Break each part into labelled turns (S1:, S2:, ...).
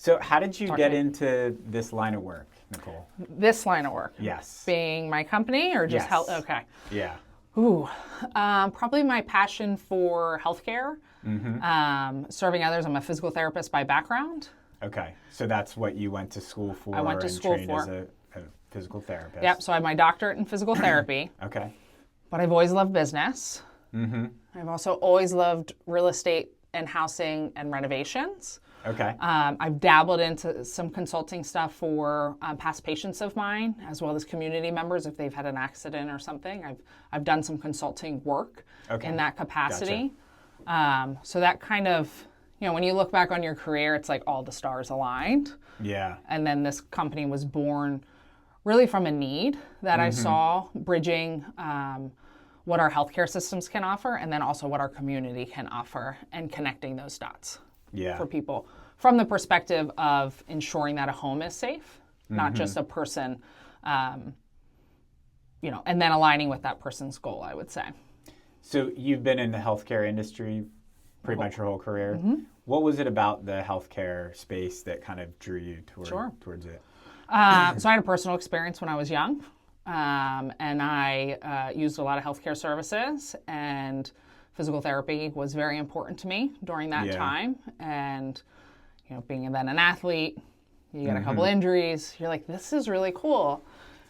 S1: So how did you get into this line of work, Nicole?
S2: This line of work?
S1: Yes.
S2: Being my company or just
S1: Yes.
S2: health? Okay.
S1: Yeah.
S2: Ooh, probably my passion for healthcare, serving others. I'm a physical therapist by background.
S1: Okay. So that's what you went to school for.
S2: I went to school
S1: trained
S2: for.
S1: as a physical therapist.
S2: Yep. So I have my doctorate in physical therapy.
S1: Okay.
S2: But I've always loved business. I've also always loved real estate and housing and renovations.
S1: Okay.
S2: I've dabbled into some consulting stuff for past patients of mine, as well as community members if they've had an accident or something. I've done some consulting work in that capacity.
S1: Gotcha.
S2: So that kind of, when you look back on your career, it's like all the stars aligned.
S1: Yeah.
S2: And then this company was born really from a need that I saw, bridging what our healthcare systems can offer and then also what our community can offer and connecting those dots.
S1: Yeah.
S2: For people from the perspective of ensuring that a home is safe, not just a person, and then aligning with that person's goal, I would say.
S1: So you've been in the healthcare industry pretty much your whole career. What was it about the healthcare space that kind of drew you towards it?
S2: So I had a personal experience when I was young, and I used a lot of healthcare services, and physical therapy was very important to me during that time. And, being then an athlete, you get a couple injuries, you're like, this is really cool.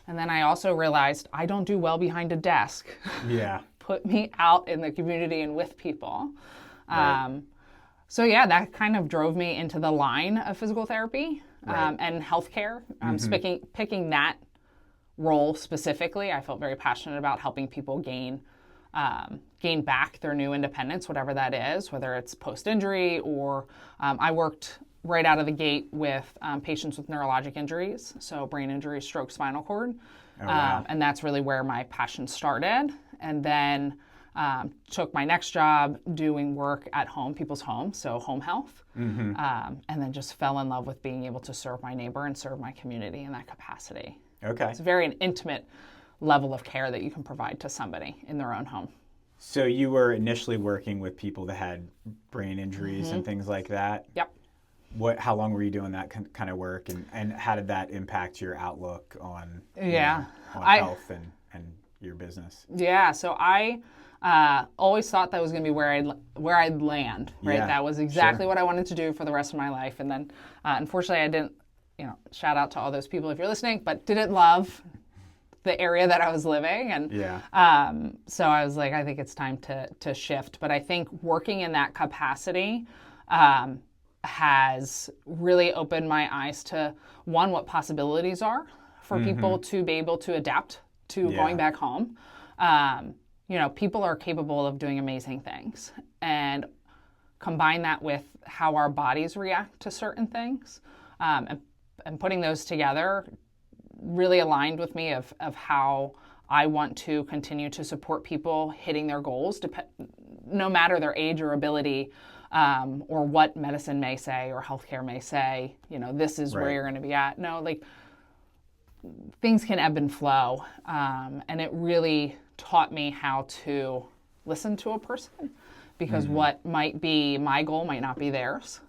S2: And then I also realized I don't do well behind a desk.
S1: Yeah.
S2: Put me out in the community and with people.
S1: Right.
S2: So that kind of drove me into the line of physical therapy and healthcare. Picking that role specifically, I felt very passionate about helping people gain back their new independence, whatever that is, whether it's post-injury or I worked right out of the gate with patients with neurologic injuries, so brain injury, stroke, spinal cord.
S1: Oh, wow.
S2: And that's really where my passion started. And then took my next job doing work at home, people's homes, so home health. And then just fell in love with being able to serve my neighbor and serve my community in that capacity.
S1: Okay.
S2: It's very an intimate level of care that you can provide to somebody in their own home.
S1: So you were initially working with people that had brain injuries and things like that?
S2: Yep.
S1: How long were you doing that kind of work, and how did that impact your outlook on health and your business?
S2: Yeah, so I always thought that was going to be where I'd land, right?
S1: Yeah,
S2: that was exactly what I wanted to do for the rest of my life. And then unfortunately I didn't, shout out to all those people if you're listening, but didn't love the area that I was living. And so I was like, I think it's time to shift. But I think working in that capacity has really opened my eyes to, one, what possibilities are for people to be able to adapt to going back home. People are capable of doing amazing things. And combine that with how our bodies react to certain things. And putting those together really aligned with me of how I want to continue to support people hitting their goals, no matter their age or ability, or what medicine may say or healthcare may say, this is where you're going to be at. No, things can ebb and flow. And it really taught me how to listen to a person because what might be my goal might not be theirs.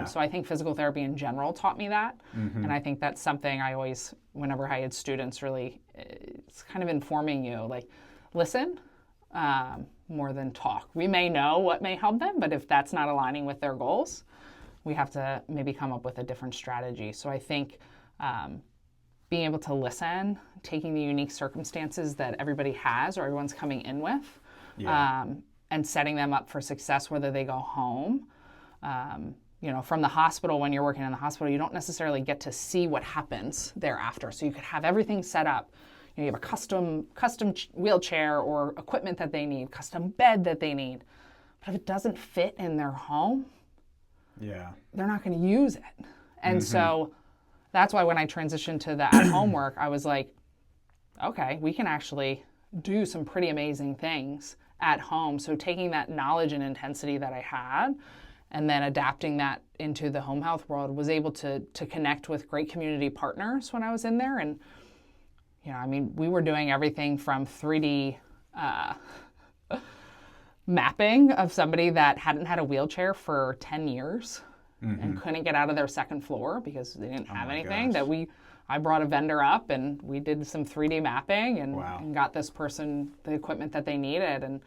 S2: So I think physical therapy in general taught me that. And I think that's something I always, whenever I had students, really, it's kind of informing you, listen more than talk. We may know what may help them, but if that's not aligning with their goals, we have to maybe come up with a different strategy. So I think being able to listen, taking the unique circumstances that everybody has or everyone's coming in with, and setting them up for success, whether they go home. From the hospital, when you're working in the hospital, you don't necessarily get to see what happens thereafter. So you could have everything set up. You have a custom wheelchair or equipment that they need, custom bed that they need. But if it doesn't fit in their home, they're not going to use it. And so that's why when I transitioned to the at-home work, I was like, okay, we can actually do some pretty amazing things at home. So taking that knowledge and intensity that I had and then adapting that into the home health world, was able to connect with great community partners when I was in there. And, we were doing everything from 3D mapping of somebody that hadn't had a wheelchair for 10 years and couldn't get out of their second floor because they didn't have anything.
S1: Gosh.
S2: I brought a vendor up and we did some 3D mapping and,
S1: Wow.
S2: and got this person the equipment that they needed. And,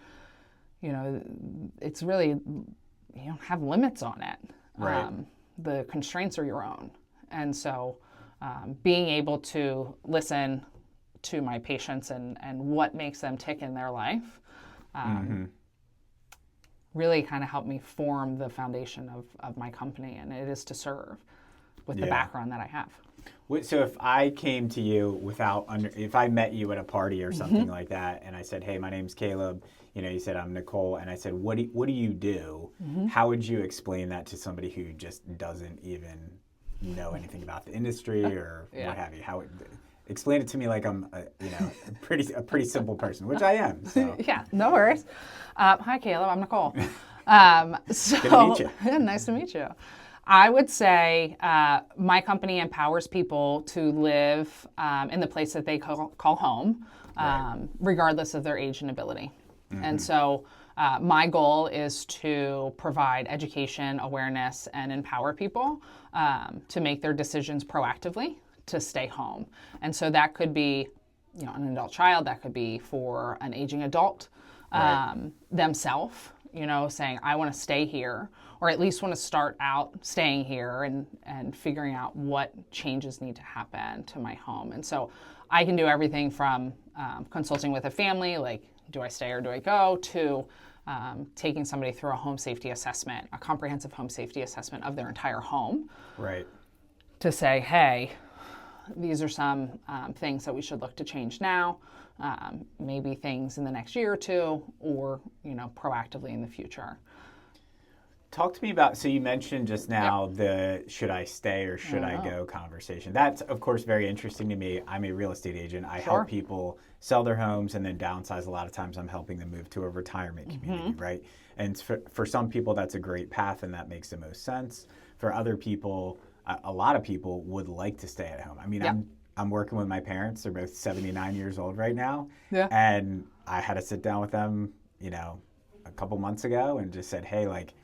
S2: it's really, you don't have limits on it.
S1: Right.
S2: The constraints are your own. And so being able to listen to my patients and what makes them tick in their life really kind of helped me form the foundation of my company, and it is to serve with the background that I have.
S1: So if I came to you if I met you at a party or something like that, and I said, "Hey, my name's Caleb," you said, "I'm Nicole," and I said, "What do you do?" How would you explain that to somebody who just doesn't even know anything about the industry or what have you? Explain it to me like I'm a pretty simple person, which I am. So.
S2: Yeah, no worries. Hi, Caleb. I'm Nicole.
S1: Good to meet you.
S2: Yeah, nice to meet you. I would say my company empowers people to live in the place that they call home, regardless of their age and ability. And so my goal is to provide education, awareness, and empower people to make their decisions proactively to stay home. And so that could be an adult child, that could be for an aging adult themselves, saying, I want to stay here, or at least want to start out staying here and figuring out what changes need to happen to my home. And so I can do everything from consulting with a family, like, do I stay or do I go, to taking somebody through a home safety assessment, a comprehensive home safety assessment of their entire home.
S1: Right.
S2: To say, hey, these are some things that we should look to change now, maybe things in the next year or two, or proactively in the future.
S1: Talk to me about, so you mentioned just now the should I stay or should I go conversation. That's, of course, very interesting to me. I'm a real estate agent. I help people sell their homes and then downsize. A lot of times I'm helping them move to a retirement community, right? And for some people, that's a great path and that makes the most sense. For other people, a lot of people would like to stay at home. I mean, I'm working with my parents. They're both 79 years old right now. Yeah. And I had to sit down with them, a couple months ago and just said, hey, like,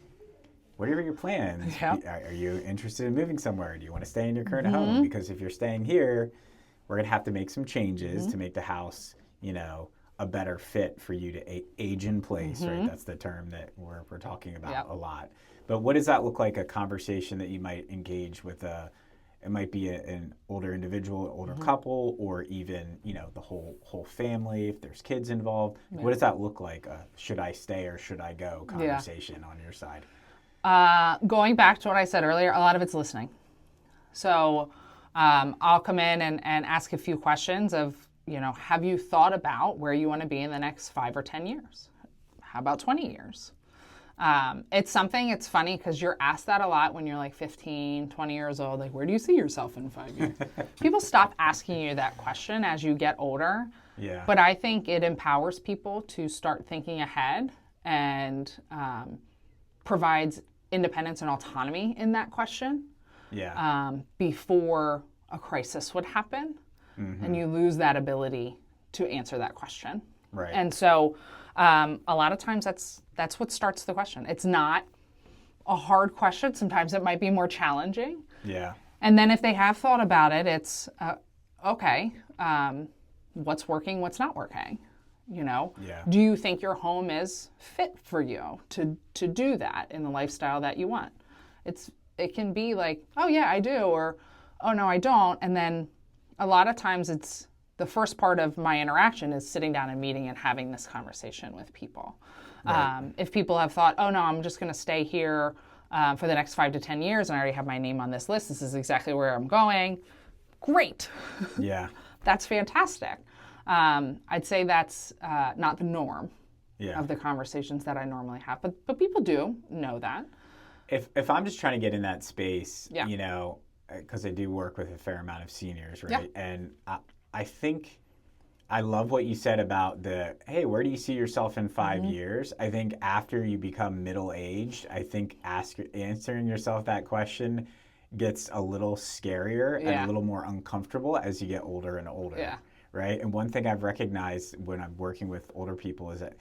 S1: what are your plans? Yep. Are you interested in moving somewhere? Do you want to stay in your current home? Because if you're staying here, we're going to have to make some changes to make the house, a better fit for you to age in place, right? That's the term that we're talking about a lot. But what does that look like, a conversation that you might engage with it might be an older individual, older couple, or even, the whole family, if there's kids involved. Yeah. What does that look like? Should I stay or should I go conversation on your side?
S2: Going back to what I said earlier, a lot of it's listening. So I'll come in and ask a few questions of, have you thought about where you want to be in the next 5 or 10 years? How about 20 years? It's funny because you're asked that a lot when you're like 15, 20 years old, like, where do you see yourself in 5 years? People stop asking you that question as you get older. Yeah. But I think it empowers people to start thinking ahead and provides independence and autonomy in that question before a crisis would happen. And you lose that ability to answer that question. Right. And so a lot of times that's what starts the question. It's not a hard question. Sometimes it might be more challenging. Yeah. And then if they have thought about it, it's, okay, what's working, what's not working? Do you think your home is fit for you to do that in the lifestyle that you want? It can be like, oh yeah, I do, or oh no, I don't. And then a lot of times it's the first part of my interaction is sitting down and meeting and having this conversation with people. Right. If people have thought, oh no, I'm just going to stay here for the next 5 to 10 years and I already have my name on this list, this is exactly where I'm going, great. Yeah. That's fantastic. I'd say that's not the norm of the conversations that I normally have, but people do know that.
S1: If I'm just trying to get in that space, because I do work with a fair amount of seniors, right? Yeah. And I think I love what you said about hey, where do you see yourself in 5 years? I think after you become middle-aged, I think answering yourself that question gets a little scarier and a little more uncomfortable as you get older and older. Yeah. Right? And one thing I've recognized when I'm working with older people is that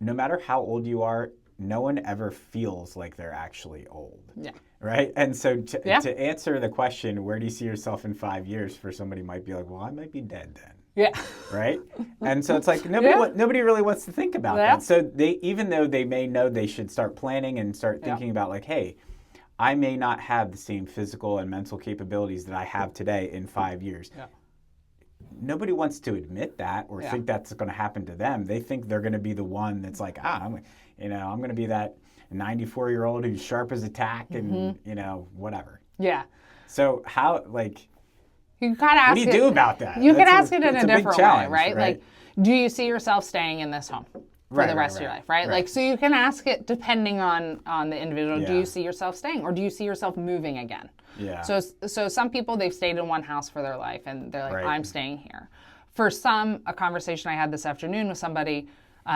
S1: no matter how old you are, no one ever feels like they're actually old.
S2: Yeah.
S1: Right? And so to answer the question, where do you see yourself in 5 years, for somebody might be like, well, I might be dead then.
S2: Yeah.
S1: Right? And so it's like nobody really wants to think about that. So they, even though they may know they should start planning and start thinking about like, hey, I may not have the same physical and mental capabilities that I have today in 5 years. Yeah. Nobody wants to admit that or think that's going to happen to them. They think they're going to be the one that's like, I'm going to be that 94-year-old who's sharp as a tack and, whatever.
S2: Yeah.
S1: So how, like,
S2: you kind of ask
S1: what do you do about that?
S2: You can ask it in a different way, right?
S1: Right?
S2: Like, do you see yourself staying in this home for the rest of your life, right? Like, so you can ask it depending on the individual. Yeah. Do you see yourself staying, or do you see yourself moving again? Yeah. So some people, they've stayed in one house for their life, and they're like, I'm staying here. For some, a conversation I had this afternoon with somebody,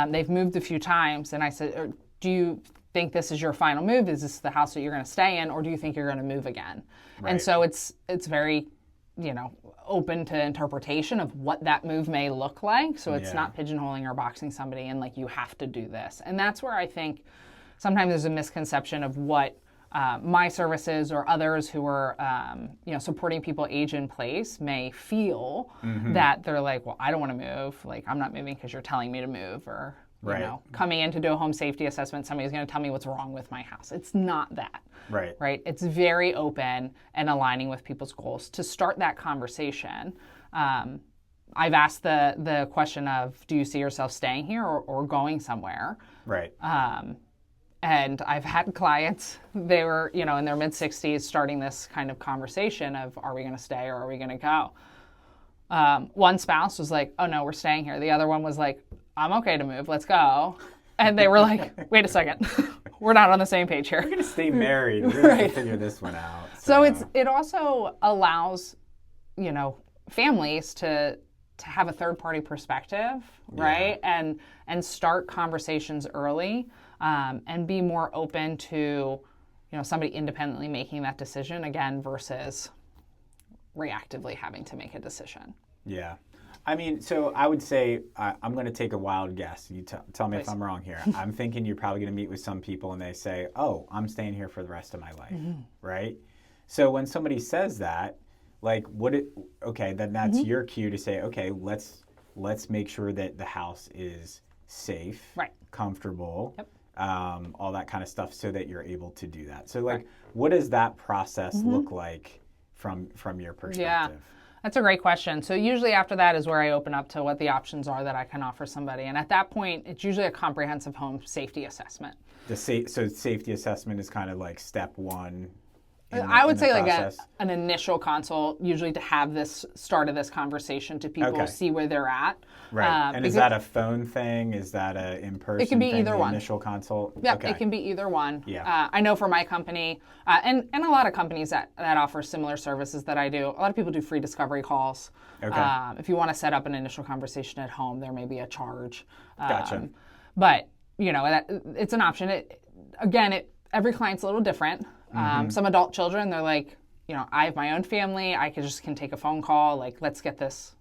S2: they've moved a few times, and I said, do you think this is your final move? Is this the house that you're going to stay in, or do you think you're going to move again? Right. And so it's very, open to interpretation of what that move may look like. So it's not pigeonholing or boxing somebody in like, you have to do this. And that's where I think sometimes there's a misconception of what my services or others who are, supporting people age in place may feel that they're like, well, I don't want to move. Like, I'm not moving because you're telling me to move, or, coming in to do a home safety assessment, somebody's going to tell me what's wrong with my house. It's not that. Right. It's very open and aligning with people's goals. To start that conversation, I've asked the question of, do you see yourself staying here or going somewhere? Right. And I've had clients, they were, in their mid-60s starting this kind of conversation of, are we going to stay or are we going to go? One spouse was like, oh no, we're staying here. The other one was like, I'm okay to move, let's go. And they were like, wait a second, we're not on the same page here.
S1: We're going to stay married. We're going to have to figure this one out.
S2: So it also allows, families to have a third-party perspective, right? And start conversations early, and be more open to, somebody independently making that decision, again, versus reactively having to make a decision.
S1: Yeah. I mean, so I would say, I'm going to take a wild guess. You tell me if I'm wrong here. I'm thinking you're probably going to meet with some people and they say, oh, I'm staying here for the rest of my life, right? So when somebody says that, like, then that's your cue to say, okay, let's make sure that the house is safe, comfortable, all that kind of stuff, so that you're able to do that. So, like, what does that process look like from your perspective?
S2: Yeah. That's a great question. So usually after that is where I open up to what the options are that I can offer somebody. And at that point, it's usually a comprehensive home safety assessment.
S1: So safety assessment is kind of like step one.
S2: I would say like an initial consult, usually to have this start of this conversation to people see where they're at.
S1: Right. And is that a phone thing? Is that a in-person thing?
S2: It can be either one.
S1: Initial consult?
S2: Yep, it can be either one. Yeah. I know for my company, and a lot of companies that offer similar services that I do, a lot of people do free discovery calls. Okay. If you want to set up an initial conversation at home, there may be a charge.
S1: Gotcha.
S2: But, it's an option. Every client's a little different. Some adult children, they're like, I have my own family. I can take a phone call. Like, let's get this,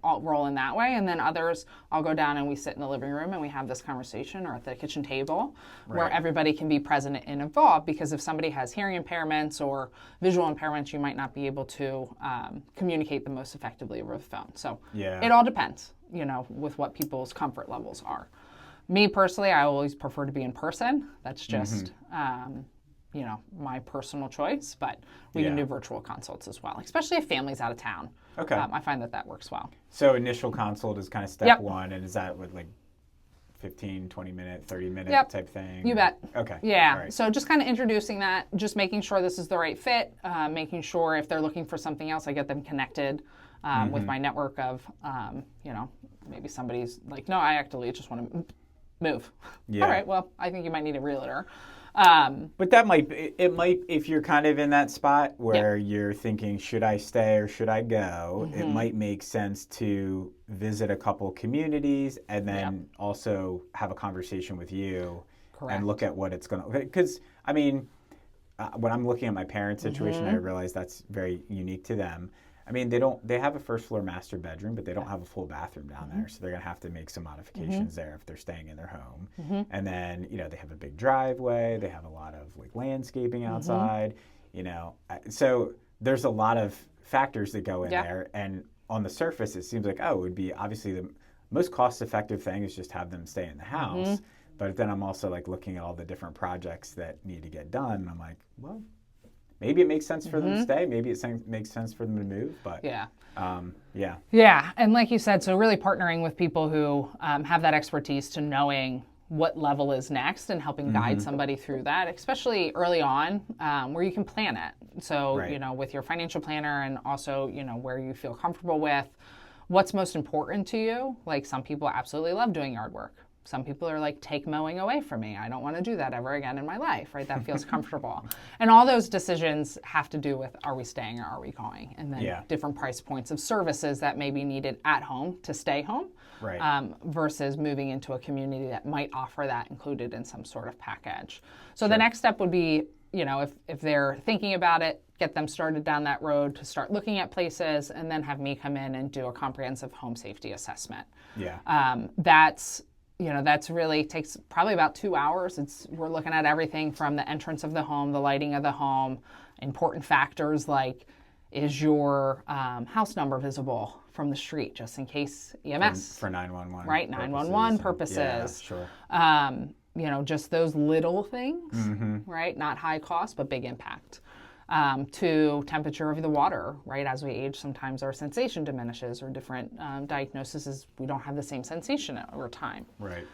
S2: all roll in that way. And then others, I'll go down and we sit in the living room and we have this conversation, or at the kitchen table, where everybody can be present and involved. Because if somebody has hearing impairments or visual impairments, you might not be able to communicate the most effectively over the phone. So it all depends, with what people's comfort levels are. Me personally, I always prefer to be in person. That's just, my personal choice, but we can do virtual consults as well, especially if family's out of town. Okay. I find that works well.
S1: So initial consult is kind of step one, and is that with like 15, 20 minute, 30 minute type thing?
S2: You bet.
S1: Okay.
S2: Yeah. Right. So just kind of introducing that, just making sure this is the right fit, making sure if they're looking for something else, I get them connected with my network of, maybe somebody's like, no, I actually just want to move. Yeah. All right, well, I think you might need a realtor.
S1: But that might, if you're kind of in that spot where you're thinking, should I stay or should I go? It might make sense to visit a couple communities and then also have a conversation with you and look at what it's going to, because when I'm looking at my parents' situation, I realize that's very unique to them. I mean, they have a first floor master bedroom, but they don't have a full bathroom down there. So they're going to have to make some modifications there if they're staying in their home. And then, they have a big driveway. They have a lot of like landscaping outside, so there's a lot of factors that go in there. And on the surface, it seems like, it would be obviously the most cost effective thing is just have them stay in the house. But then I'm also like looking at all the different projects that need to get done. And I'm like, well, maybe it makes sense for them to stay. Maybe it makes sense for them to move. But
S2: yeah.
S1: And
S2: like you said, so really partnering with people who have that expertise to knowing what level is next and helping guide somebody through that, especially early on where you can plan it. So, with your financial planner and also, where you feel comfortable with what's most important to you. Like some people absolutely love doing yard work. Some people are like, take mowing away from me. I don't want to do that ever again in my life, right? That feels comfortable. And all those decisions have to do with, are we staying or are we going? And then different price points of services that may be needed at home to stay home versus moving into a community that might offer that included in some sort of package. So the next step would be, if they're thinking about it, get them started down that road to start looking at places and then have me come in and do a comprehensive home safety assessment. That's really takes probably about 2 hours. We're looking at everything from the entrance of the home, the lighting of the home, important factors like, is your house number visible from the street, just in case EMS.
S1: For 911.
S2: Right, 911 purposes.
S1: Yeah, sure.
S2: Just those little things, right? Not high cost, but big impact. To temperature of the water, right? As we age, sometimes our sensation diminishes, or different diagnoses, we don't have the same sensation over time.
S1: Right.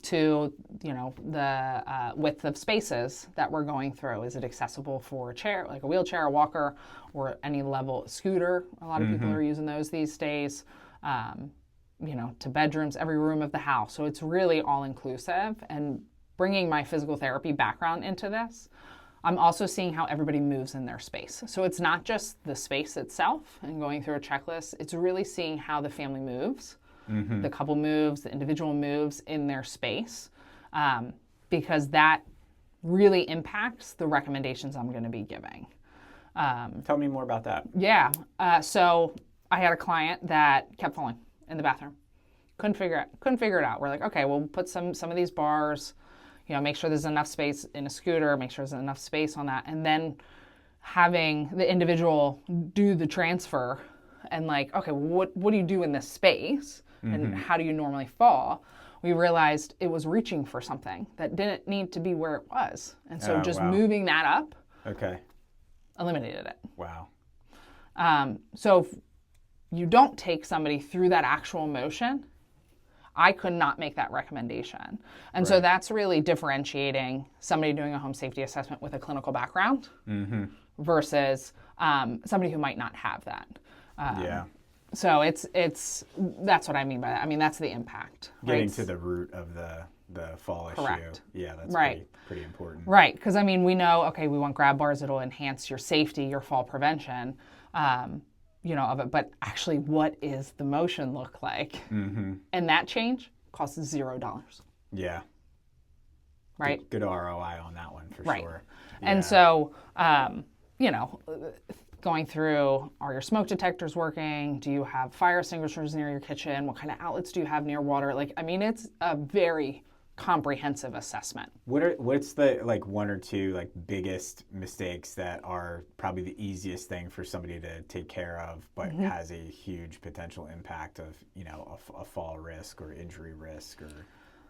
S2: To, the width of spaces that we're going through. Is it accessible for a chair, like a wheelchair, a walker, or any level scooter? A lot of people are using those these days. To bedrooms, every room of the house. So it's really all inclusive. And bringing my physical therapy background into this, I'm also seeing how everybody moves in their space. So it's not just the space itself and going through a checklist. It's really seeing how the family moves, the couple moves, the individual moves in their space, because that really impacts the recommendations I'm going to be giving.
S1: Tell me more about that.
S2: Yeah. So I had a client that kept falling in the bathroom. Couldn't figure it out. We're like, okay, we'll put some of these bars, make sure there's enough space in a scooter, make sure there's enough space on that. And then having the individual do the transfer and like, okay, what do you do in this space? And how do you normally fall? We realized it was reaching for something that didn't need to be where it was. And so moving that up eliminated it.
S1: Wow.
S2: So if you don't take somebody through that actual motion, I could not make that recommendation. And so that's really differentiating somebody doing a home safety assessment with a clinical background versus somebody who might not have that. So that's what I mean by that. I mean, that's the impact.
S1: Getting to the root of the fall issue. Yeah, that's pretty important.
S2: Right, because we know, okay, we want grab bars, it'll enhance your safety, your fall prevention. Of it, but actually what is the motion look like? And that change costs $0.
S1: Yeah.
S2: Right?
S1: Good ROI on that one for sure. Yeah.
S2: And so, going through, are your smoke detectors working? Do you have fire extinguishers near your kitchen? What kind of outlets do you have near water? It's a very comprehensive assessment.
S1: What's the one or two biggest mistakes that are probably the easiest thing for somebody to take care of, but has a huge potential impact of a fall risk or injury risk or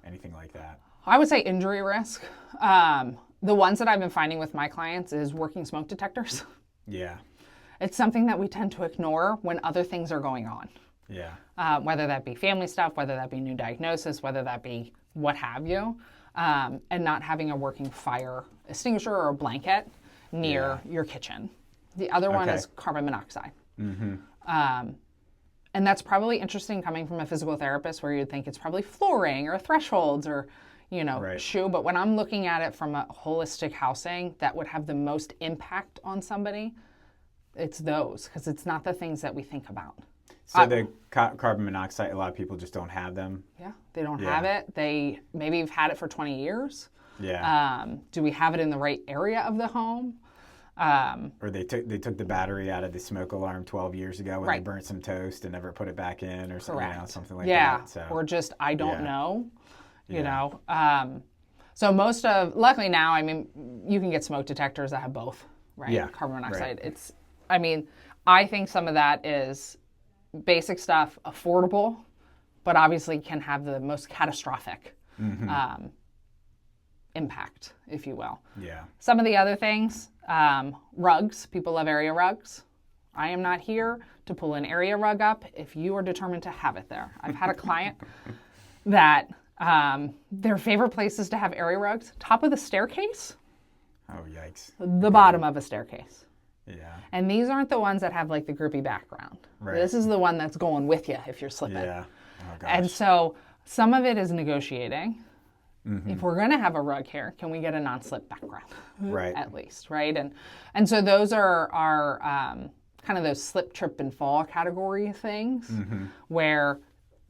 S1: anything like that?
S2: I would say injury risk. The ones that I've been finding with my clients is working smoke detectors.
S1: Yeah.
S2: It's something that we tend to ignore when other things are going on.
S1: Yeah.
S2: Whether that be family stuff, whether that be new diagnosis, whether that be what have you, and not having a working fire extinguisher or a blanket near your kitchen. The other one is carbon monoxide. And that's probably interesting coming from a physical therapist where you'd think it's probably flooring or thresholds or, shoe. But when I'm looking at it from a holistic housing that would have the most impact on somebody, it's those, because it's not the things that we think about.
S1: So the carbon monoxide, a lot of people just don't have them.
S2: Yeah, they don't have it. They maybe have had it for 20 years.
S1: Yeah.
S2: Do we have it in the right area of the home?
S1: Or they took the battery out of the smoke alarm 12 years ago when they burnt some toast and never put it back in, or something, something like that. So.
S2: Or just I don't know, you know. So luckily now, I mean, you can get smoke detectors that have both, right?
S1: Yeah,
S2: carbon monoxide.
S1: Right.
S2: I think some of that is basic stuff, affordable, but obviously can have the most catastrophic impact, if you will.
S1: Yeah.
S2: Some of the other things, rugs. People love area rugs. I am not here to pull an area rug up if you are determined to have it there. I've had a client that their favorite places to have area rugs, top of the staircase.
S1: Oh, yikes.
S2: The bottom of a staircase.
S1: Yeah.
S2: And these aren't the ones that have like the grippy background. Right. This is the one that's going with you if you're slipping.
S1: Yeah. Oh, gosh.
S2: And so some of it is negotiating. If we're going to have a rug here, can we get a non-slip background?
S1: Right.
S2: At least, right? And so those are kind of those slip, trip, and fall category things where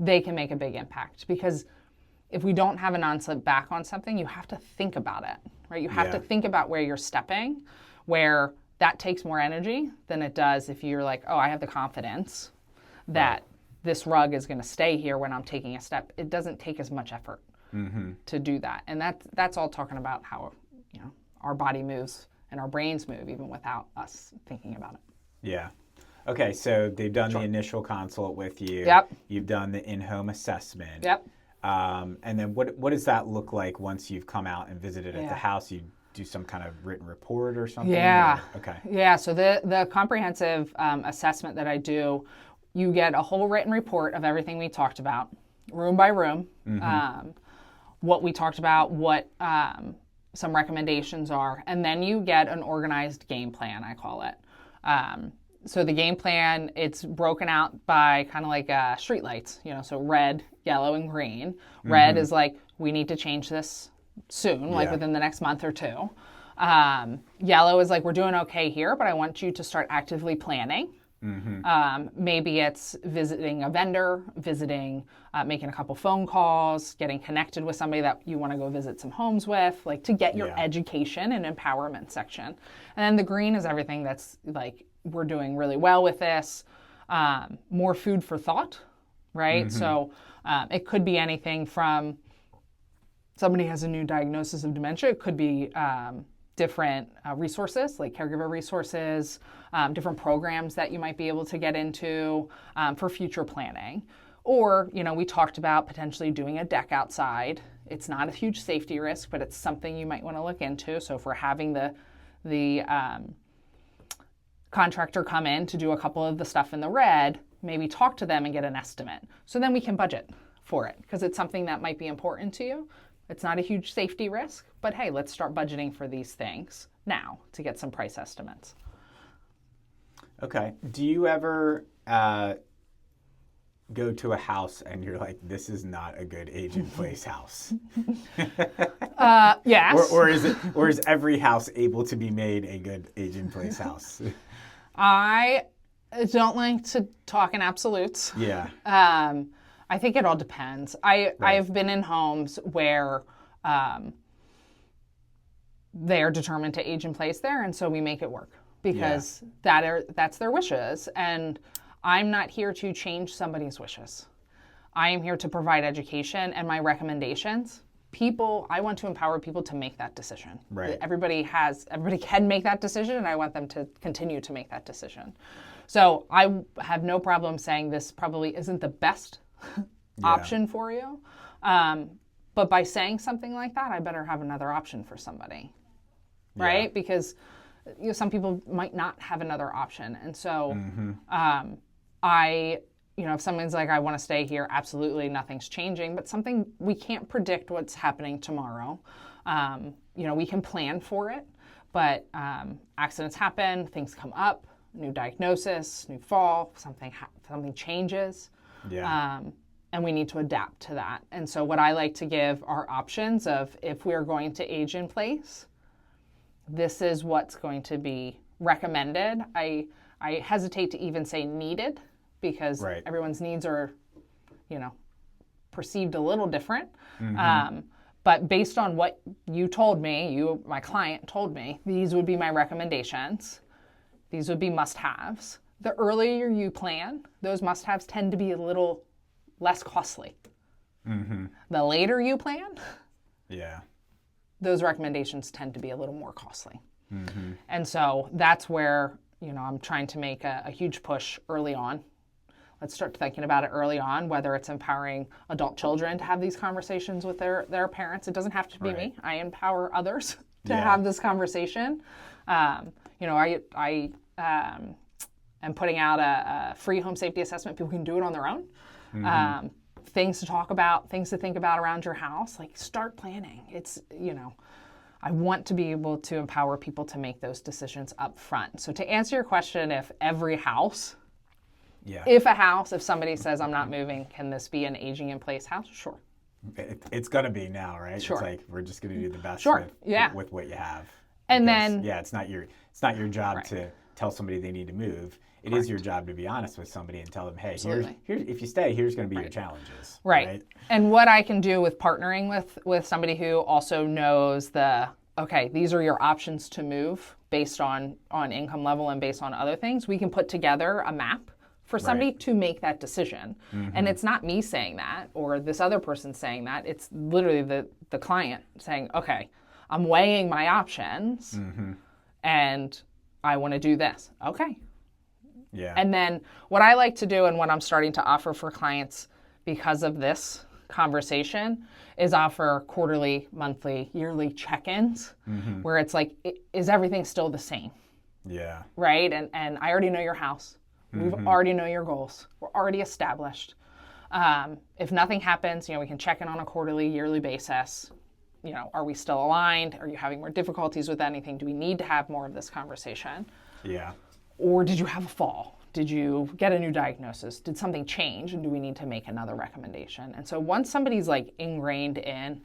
S2: they can make a big impact. Because if we don't have a non-slip back on something, you have to think about it, right? You have to think about where you're stepping, where that takes more energy than it does if you're like, oh, I have the confidence that this rug is going to stay here when I'm taking a step. It doesn't take as much effort to do that. And that's all talking about how, you know, our body moves and our brains move even without us thinking about it.
S1: Yeah. Okay, so they've done the initial consult with you.
S2: Yep.
S1: You've done the in-home assessment.
S2: Yep.
S1: And then what does that look like once you've come out and visited at the house? You do some kind of written report or something?
S2: Yeah.
S1: Or, okay.
S2: Yeah, so the comprehensive assessment that I do, you get a whole written report of everything we talked about, room by room, what we talked about, what some recommendations are, and then you get an organized game plan, I call it. So the game plan, it's broken out by kind of like street lights, you know, so red, yellow, and green. Red is like, we need to change this soon, like within the next month or two. Yellow is like, we're doing okay here, but I want you to start actively planning. Maybe it's visiting a vendor, making a couple phone calls, getting connected with somebody that you want to go visit some homes with, like to get your education and empowerment section. And then the green is everything that's like, we're doing really well with this. More food for thought, right? So it could be anything from somebody has a new diagnosis of dementia. It could be different resources, like caregiver resources, different programs that you might be able to get into for future planning. Or, you know, we talked about potentially doing a deck outside. It's not a huge safety risk, but it's something you might want to look into. So if we're having the contractor come in to do a couple of the stuff in the red, maybe talk to them and get an estimate. So then we can budget for it because it's something that might be important to you. It's not a huge safety risk, but hey, let's start budgeting for these things now to get some price estimates.
S1: Okay. Do you ever go to a house and you're like, this is not a good age-in-place house?
S2: Yes.
S1: Or is every house able to be made a good age-in-place house?
S2: I don't like to talk in absolutes.
S1: Yeah.
S2: I think it all depends. I've been in homes where they are determined to age in place there, and so we make it work because that's their wishes. And I'm not here to change somebody's wishes. I am here to provide education and my recommendations. I want to empower people to make that decision.
S1: Right.
S2: Everybody can make that decision, and I want them to continue to make that decision. So I have no problem saying this probably isn't the best option for you. But by saying something like that, I better have another option for somebody, right? Because some people might not have another option. And so if someone's like, I want to stay here, absolutely nothing's changing, but something we can't predict what's happening tomorrow. We can plan for it, but accidents happen, things come up, new diagnosis, new fall, something changes.
S1: Yeah.
S2: And we need to adapt to that. And so what I like to give are options of if we're going to age in place, this is what's going to be recommended. I hesitate to even say needed because everyone's needs are, perceived a little different. But based on what you told me, my client told me, these would be my recommendations. These would be must-haves. The earlier you plan, those must-haves tend to be a little less costly.
S1: Mm-hmm.
S2: The later you plan, those recommendations tend to be a little more costly.
S1: Mm-hmm.
S2: And so that's where, I'm trying to make a huge push early on. Let's start thinking about it early on, whether it's empowering adult children to have these conversations with their parents. It doesn't have to be me. I empower others to have this conversation. I am putting out a free home safety assessment. People can do it on their own. Mm-hmm. Things to talk about, things to think about around your house. Like, start planning. It's, I want to be able to empower people to make those decisions up front. So to answer your question, if somebody says, I'm not moving, can this be an aging in place house? Sure.
S1: It's going to be now, right?
S2: Sure.
S1: It's like, we're just going to do the best with what you have.
S2: And
S1: because,
S2: then...
S1: it's not your job to tell somebody they need to move. It is your job to be honest with somebody and tell them, hey, here's if you stay, here's going to be your challenges.
S2: Right. And what I can do with partnering with somebody who also knows these are your options to move based on income level and based on other things, we can put together a map for somebody to make that decision. Mm-hmm. And it's not me saying that or this other person saying that. It's literally the client saying, okay, I'm weighing my options and I want to do this. Okay.
S1: Yeah.
S2: And then what I like to do and what I'm starting to offer for clients because of this conversation is offer quarterly, monthly, yearly check-ins where it's like, is everything still the same?
S1: Yeah.
S2: Right? And I already know your house. We already know your goals. We're already established. If nothing happens, we can check in on a quarterly, yearly basis. Are we still aligned? Are you having more difficulties with anything? Do we need to have more of this conversation?
S1: Yeah.
S2: Or did you have a fall? Did you get a new diagnosis? Did something change? And do we need to make another recommendation? And so once somebody's like ingrained in,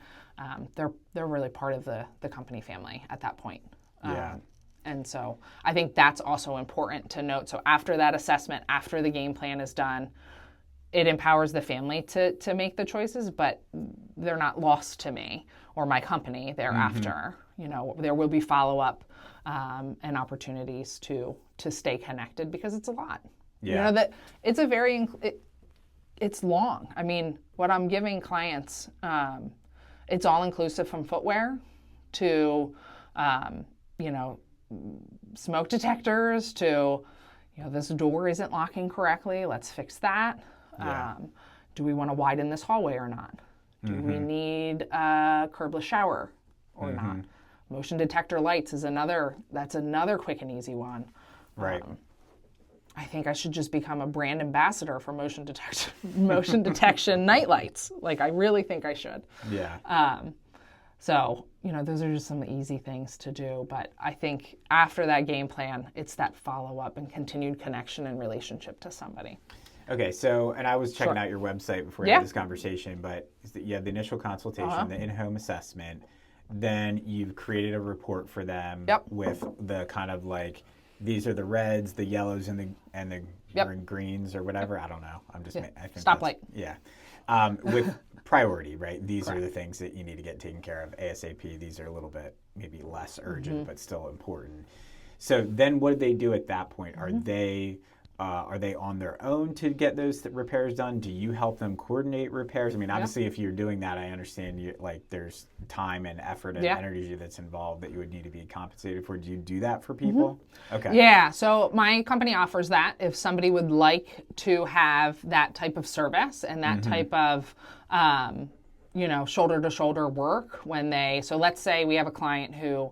S2: they're really part of the company family at that point.
S1: Yeah.
S2: And so I think that's also important to note. So after that assessment, after the game plan is done, it empowers the family to make the choices, but they're not lost to me or my company thereafter. There will be follow-up and opportunities to stay connected because it's a lot.
S1: Yeah.
S2: That it's it's long. I mean, what I'm giving clients, it's all inclusive from footwear to, smoke detectors to, this door isn't locking correctly. Let's fix that.
S1: Yeah.
S2: Do we want to widen this hallway or not? Do we need a curbless shower or not? Motion detector lights is another quick and easy one.
S1: Right.
S2: I think I should just become a brand ambassador for motion detection night lights. Like, I really think I should.
S1: Yeah.
S2: So, those are just some easy things to do. But I think after that game plan, it's that follow-up and continued connection and relationship to somebody.
S1: Okay, so, and I was checking out your website before we had this conversation, but you have the initial consultation, the in-home assessment, then you've created a report for them with the kind of like, these are the reds, the yellows, and the greens or whatever. I don't know. I'm just I think
S2: stoplight.
S1: Yeah. With priority, right? These are the things that you need to get taken care of ASAP. These are a little bit maybe less urgent, but still important. So then what do they do at that point? Are they on their own to get those repairs done? Do you help them coordinate repairs? I mean, obviously, if you're doing that, I understand there's time and effort and energy that's involved that you would need to be compensated for. Do you do that for people? Okay.
S2: Yeah. So my company offers that if somebody would like to have that type of service and that type of shoulder to shoulder work so let's say we have a client who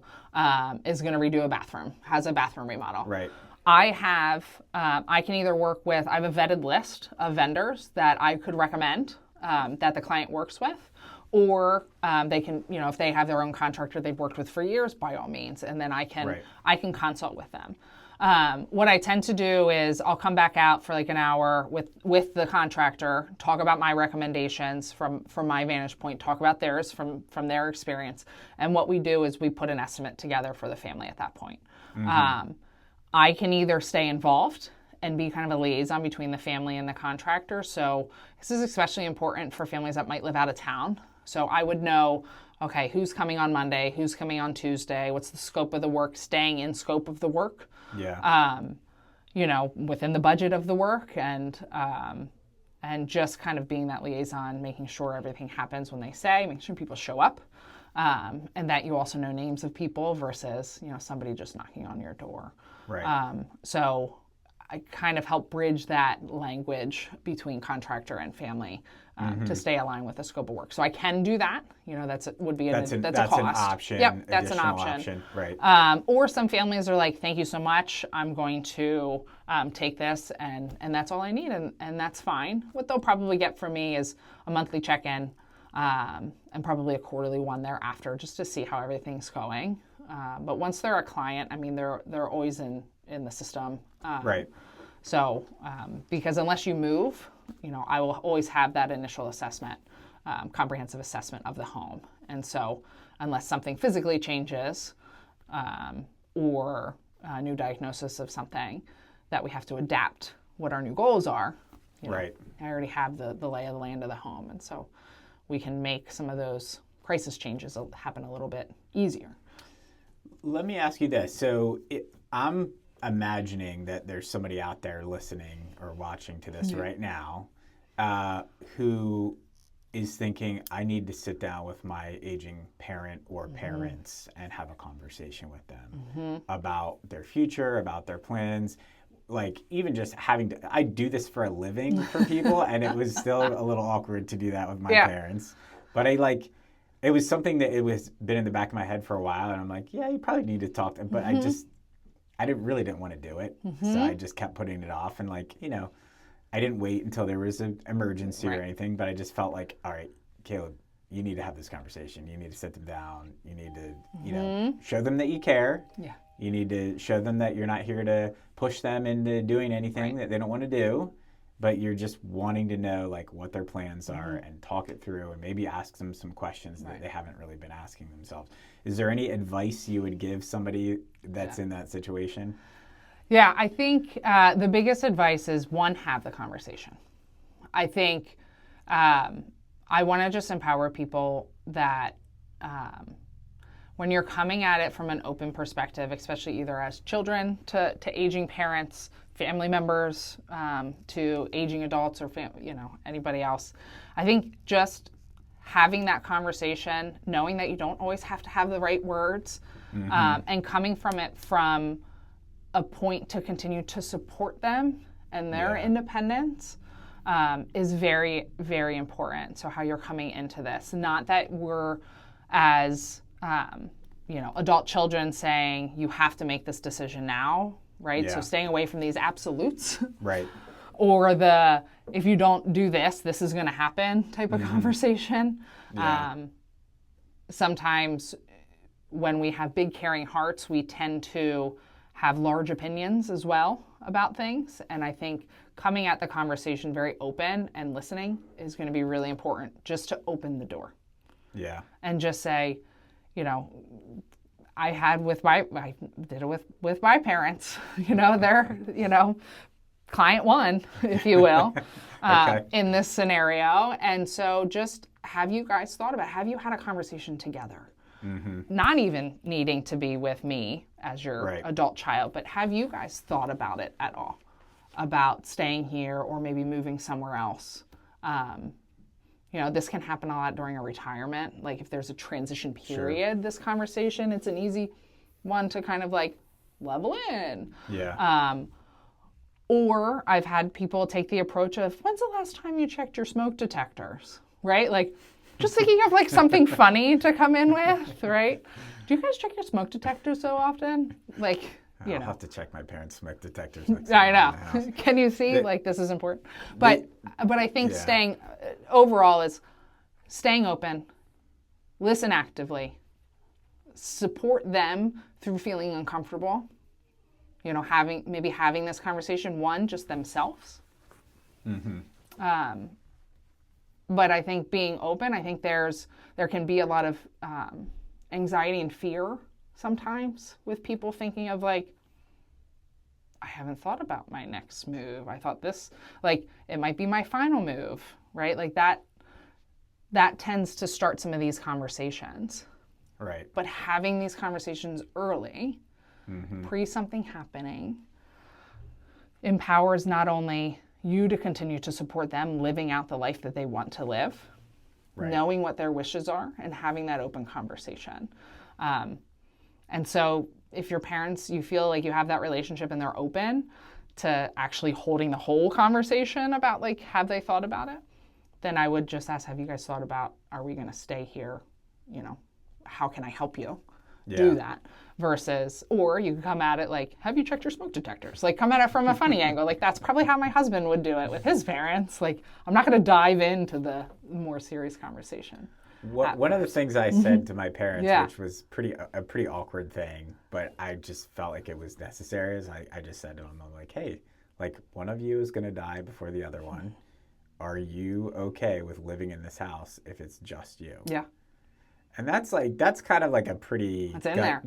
S2: is going to redo a bathroom, has a bathroom remodel.
S1: Right.
S2: I can either work with, I have a vetted list of vendors that I could recommend that the client works with, or they can, if they have their own contractor they've worked with for years, by all means, and then I can consult with them. What I tend to do is I'll come back out for like an hour with the contractor, talk about my recommendations from my vantage point, talk about theirs from their experience, and what we do is we put an estimate together for the family at that point. I can either stay involved and be kind of a liaison between the family and the contractor. So this is especially important for families that might live out of town. So I would know, okay, who's coming on Monday, who's coming on Tuesday, what's the scope of the work, staying in scope of the work, within the budget of the work, and just kind of being that liaison, making sure everything happens when they say, making sure people show up, and that you also know names of people versus, somebody just knocking on your door.
S1: Right.
S2: So I kind of help bridge that language between contractor and family to stay aligned with the scope of work. So I can do that. That's a cost.
S1: An option.
S2: Yep, that's an option.
S1: Right.
S2: Or some families are like, thank you so much. I'm going to take this, and that's all I need, and that's fine. What they'll probably get from me is a monthly check-in and probably a quarterly one thereafter, just to see how everything's going. But once they're a client, I mean, they're always in the system.
S1: Right.
S2: So, because unless you move, I will always have that initial assessment, comprehensive assessment of the home. And so, unless something physically changes or a new diagnosis of something that we have to adapt what our new goals are,
S1: right.
S2: I already have the lay of the land of the home. And so we can make some of those crisis changes happen a little bit easier.
S1: Let me ask you this. So I'm imagining that there's somebody out there listening or watching to this right now who is thinking, I need to sit down with my aging parent or parents and have a conversation with them about their future, about their plans. Like, even just I do this for a living for people, and it was still a little awkward to do that with my parents. But it was something that it was been in the back of my head for a while, and I'm like, yeah, you probably need to talk to them. But I really didn't want to do it. So I just kept putting it off. And I didn't wait until there was an emergency or anything, but I just felt like, all right, Caleb, you need to have this conversation. You need to sit them down. You need to, show them that you care. Yeah. You need to show them that you're not here to push them into doing anything that they don't want to do, but you're just wanting to know what their plans are and talk it through and maybe ask them some questions that they haven't really been asking themselves. Is there any advice you would give somebody that's in that situation?
S2: Yeah, I think the biggest advice is, one, have the conversation. I think I want to just empower people that when you're coming at it from an open perspective, especially either as children to aging parents, family members to aging adults or anybody else, I think just having that conversation, knowing that you don't always have to have the right words, and coming from it from a point to continue to support them and their independence is very, very important. So how you're coming into this, not that we're as adult children saying you have to make this decision now, right? So staying away from these absolutes,
S1: right?
S2: Or if you don't do this, this is going to happen type of conversation. Sometimes when we have big caring hearts, we tend to have large opinions as well about things. And I think coming at the conversation very open and listening is going to be really important, just to open the door.
S1: Yeah.
S2: And just say, I did it with my parents, they're, client one, if you will, in this scenario. And so just have you guys have you had a conversation together? Not even needing to be with me as your adult child, but have you guys thought about it at all? About staying here or maybe moving somewhere else? This can happen a lot during a retirement. Like if there's a transition period, this conversation, it's an easy one to kind of level in.
S1: Yeah.
S2: Or I've had people take the approach of, when's the last time you checked your smoke detectors? Right? Just thinking of something funny to come in with, right? Do you guys check your smoke detectors so often?
S1: I'll have to check my parents' smoke detectors next
S2: I
S1: time.
S2: know. Can you see? This is important. But I think staying overall is staying open, listen actively, support them through feeling uncomfortable. Having this conversation, one, just themselves. But I think being open, I think there can be a lot of anxiety and fear sometimes with people thinking of I haven't thought about my next move. I thought this, it might be my final move, right? that tends to start some of these conversations.
S1: Right.
S2: But having these conversations early, pre something happening, empowers not only you to continue to support them living out the life that they want to live, knowing what their wishes are, and having that open conversation. And so if your parents, you feel like you have that relationship and they're open to actually holding the whole conversation about, like, have they thought about it? Then I would just ask, have you guys thought about, are we going to stay here? You know, how can I help you do that? Versus, or you can come at it like, have you checked your smoke detectors? Like, come at it from a funny angle. Like, that's probably how my husband would do it with his parents. Like, I'm not going to dive into the more serious conversation.
S1: One of the things I said to my parents, which was a pretty awkward thing, but I just felt like it was necessary, is I just said to them, I'm like, hey, like, one of you is going to die before the other one. Are you okay with living in this house if it's just you?
S2: Yeah.
S1: And that's kind of like a pretty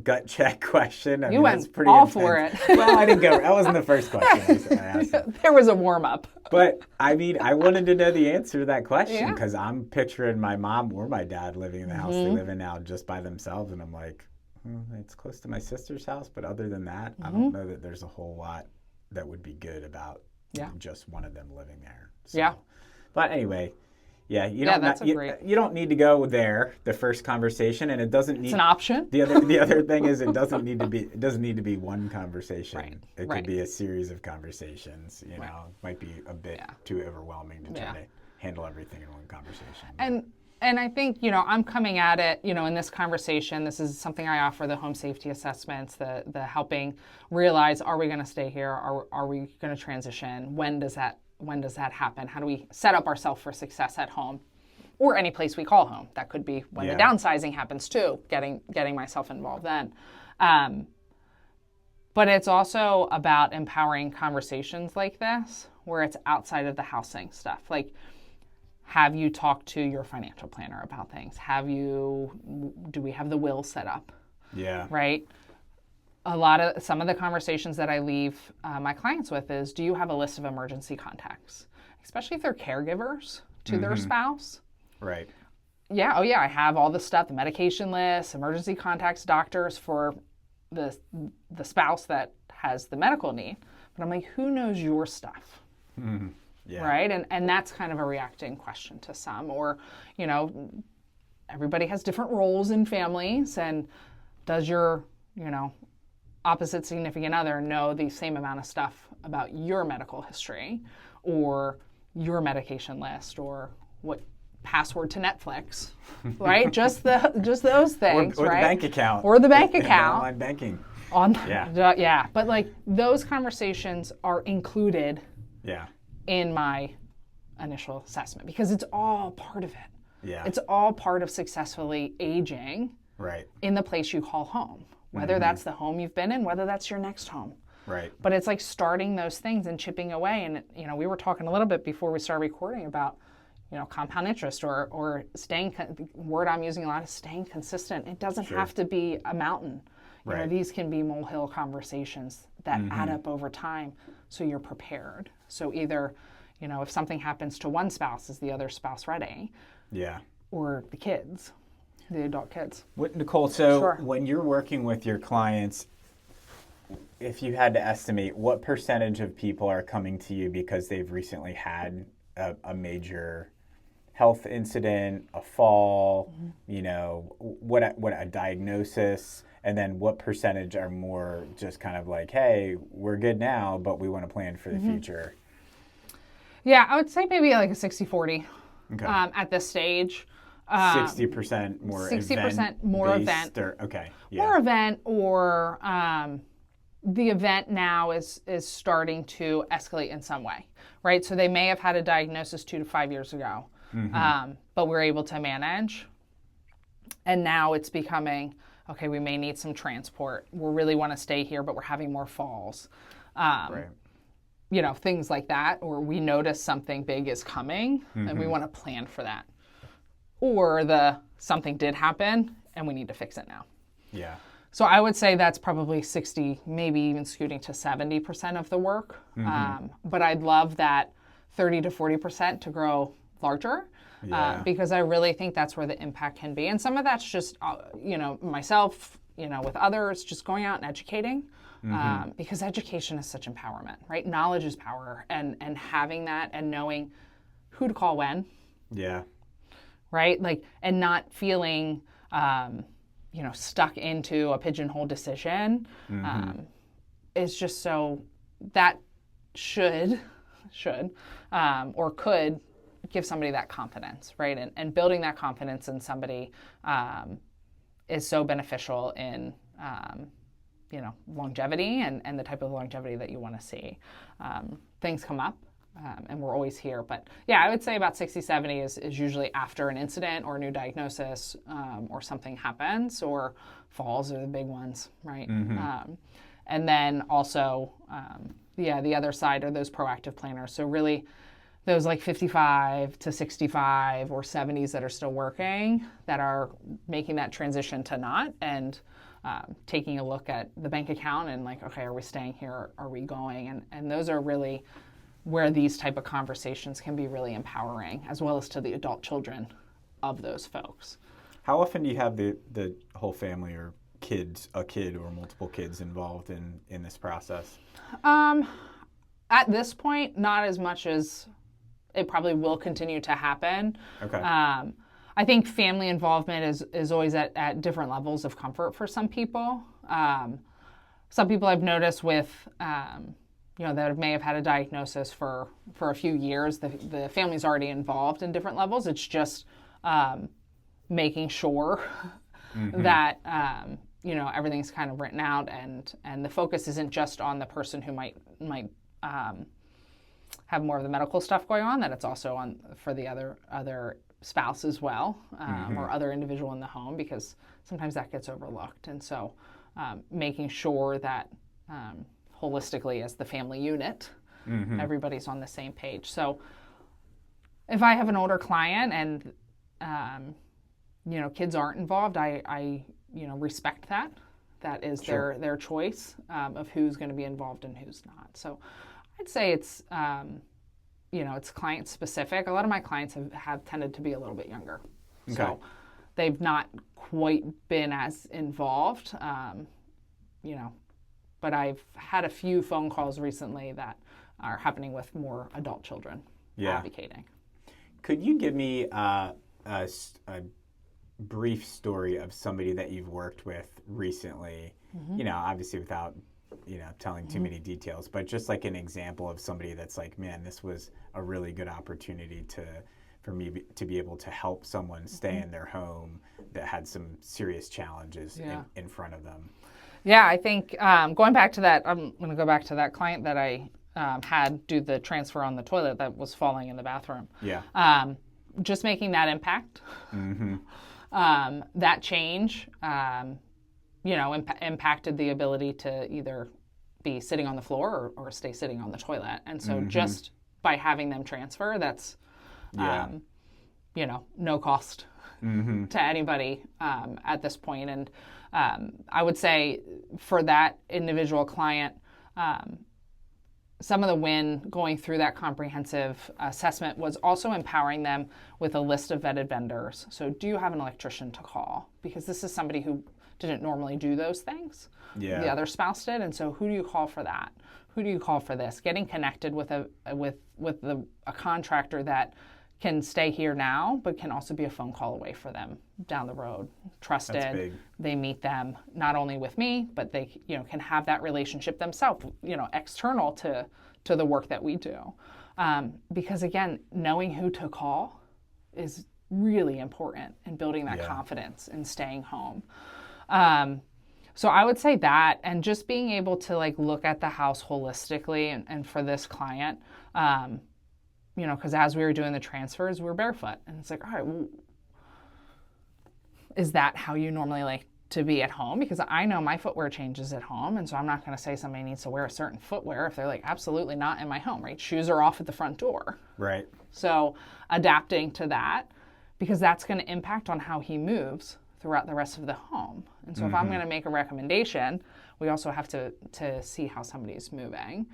S1: gut check question.
S2: You went pretty all intense. For it.
S1: Well, I didn't go. That wasn't the first question I asked.
S2: There was a warm up.
S1: But I mean, I wanted to know the answer to that question because I'm picturing my mom or my dad living in the house they live in now just by themselves, and I'm like, it's close to my sister's house, but other than that, I don't know that there's a whole lot that would be good about just one of them living there. So, but anyway. Yeah, you don't need to go there the first conversation, and it doesn't need.
S2: It's an option.
S1: The other thing is it doesn't need to be one conversation. Right. It could be a series of conversations. You know, it might be a bit too overwhelming to try to handle everything in one conversation.
S2: And I think, you know, I'm coming at it, you know, in this conversation. This is something I offer, the home safety assessments, the helping realize, are we going to stay here? Are we going to transition? When does that happen? How do we set up ourselves for success at home or any place we call home? That could be when the downsizing happens too, getting myself involved then. But it's also about empowering conversations like this where it's outside of the housing stuff. Like, have you talked to your financial planner about things? Do we have the will set up?
S1: Yeah.
S2: Right? Some of the conversations that I leave my clients with is, do you have a list of emergency contacts? Especially if they're caregivers to their spouse.
S1: Right.
S2: Yeah. Oh yeah. I have all the stuff, the medication list, emergency contacts, doctors for the spouse that has the medical need. But I'm like, who knows your stuff?
S1: Mm-hmm. Yeah.
S2: Right. And that's kind of a reacting question to some, or, you know, everybody has different roles in families, and does your, you know, opposite significant other know the same amount of stuff about your medical history or your medication list or what password to Netflix, right? just those things,
S1: or
S2: right?
S1: Or the bank account.
S2: Or the bank account.
S1: Online banking.
S2: Yeah. But like those conversations are included in my initial assessment because it's all part of it.
S1: Yeah.
S2: It's all part of successfully aging in the place you call home. Whether that's the home you've been in, whether that's your next home.
S1: Right.
S2: But it's like starting those things and chipping away. And, you know, we were talking a little bit before we started recording about, you know, compound interest or staying, the word I'm using a lot is staying consistent. It doesn't have to be a mountain. You know, these can be molehill conversations that add up over time so you're prepared. So either, you know, if something happens to one spouse, is the other spouse ready?
S1: Yeah.
S2: Or the kids. The adult kids.
S1: Nicole, so when you're working with your clients, if you had to estimate, what percentage of people are coming to you because they've recently had a major health incident, a fall, you know, what a diagnosis, and then what percentage are more just kind of like, hey, we're good now, but we want to plan for the future? Yeah,
S2: I would say maybe like a 60-40 at this stage.
S1: 60% more 60% more event.
S2: More event, or the event now is starting to escalate in some way, right? So they may have had a diagnosis 2 to 5 years ago, but we're able to manage. And now it's becoming, okay, we may need some transport. We really want to stay here, but we're having more falls. You know, things like that, or we notice something big is coming and we want to plan for that. Or something did happen and we need to fix it now.
S1: Yeah.
S2: So I would say that's probably 60, maybe even scooting to 70% of the work. But I'd love that 30 to 40% to grow larger. because I really think that's where the impact can be. And some of that's just, myself, with others, just going out and educating. Because education is such empowerment, right? Knowledge is power, and having that and knowing who to call when.
S1: Yeah.
S2: Right? And not feeling, stuck into a pigeonhole decision is just so that should or could give somebody that confidence, right? And building that confidence in somebody is so beneficial in longevity and the type of longevity that you want to see. Things come up, and we're always here. But yeah, I would say about 60, 70 is usually after an incident or a new diagnosis, or something happens, or falls are the big ones, right? And then also, the other side are those proactive planners. So really those 55 to 65 or 70s that are still working, that are making that transition to not, and taking a look at the bank account and okay, are we staying here? Are we going? And those are really where these type of conversations can be really empowering, as well as to the adult children of those folks.
S1: How often do you have the whole family or a kid or multiple kids involved in this process?
S2: At this point, not as much as it probably will continue to happen.
S1: Okay.
S2: I think family involvement is always at different levels of comfort for some people. Some people I've noticed with, that may have had a diagnosis for a few years, the family's already involved in different levels. It's just making sure that, everything's kind of written out, and the focus isn't just on the person who might have more of the medical stuff going on, that it's also on for the other spouse as well, or other individual in the home, because sometimes that gets overlooked. And so making sure that holistically as the family unit, everybody's on the same page. So if I have an older client and kids aren't involved, I respect that. That is
S1: Sure.
S2: their choice of who's going to be involved and who's not. So I'd say it's it's client specific. A lot of my clients have tended to be a little bit younger.
S1: Okay.
S2: So they've not quite been as involved, but I've had a few phone calls recently that are happening with more adult children advocating.
S1: Could you give me a brief story of somebody that you've worked with recently, obviously without telling too many details, but just an example of somebody that's man, this was a really good opportunity for me to be able to help someone stay in their home that had some serious challenges in front of them.
S2: Yeah, I think going back to that, I'm going to go back to that client that I had do the transfer on the toilet that was falling in the bathroom.
S1: Yeah.
S2: Just making that impact, that change, impacted the ability to either be sitting on the floor or stay sitting on the toilet. And so just by having them transfer, that's, no cost to anybody at this point. And I would say for that individual client, some of the win going through that comprehensive assessment was also empowering them with a list of vetted vendors. So do you have an electrician to call? Because this is somebody who didn't normally do those things.
S1: Yeah.
S2: The other spouse did. And so who do you call for that? Who do you call for this? Getting connected with a contractor that can stay here now, but can also be a phone call away for them down the road. Trusted.
S1: That's big.
S2: They meet them not only with me, but they can have that relationship themselves, external to the work that we do. Because again, knowing who to call is really important in building that confidence and staying home. So I would say that, and just being able to look at the house holistically, and for this client, because as we were doing the transfers, we were barefoot. And it's all right, well, is that how you normally like to be at home? Because I know my footwear changes at home. And so I'm not going to say somebody needs to wear a certain footwear if they're absolutely not in my home, right? Shoes are off at the front door.
S1: Right.
S2: So adapting to that, because that's going to impact on how he moves throughout the rest of the home. And so if I'm going to make a recommendation, we also have to see how somebody's moving.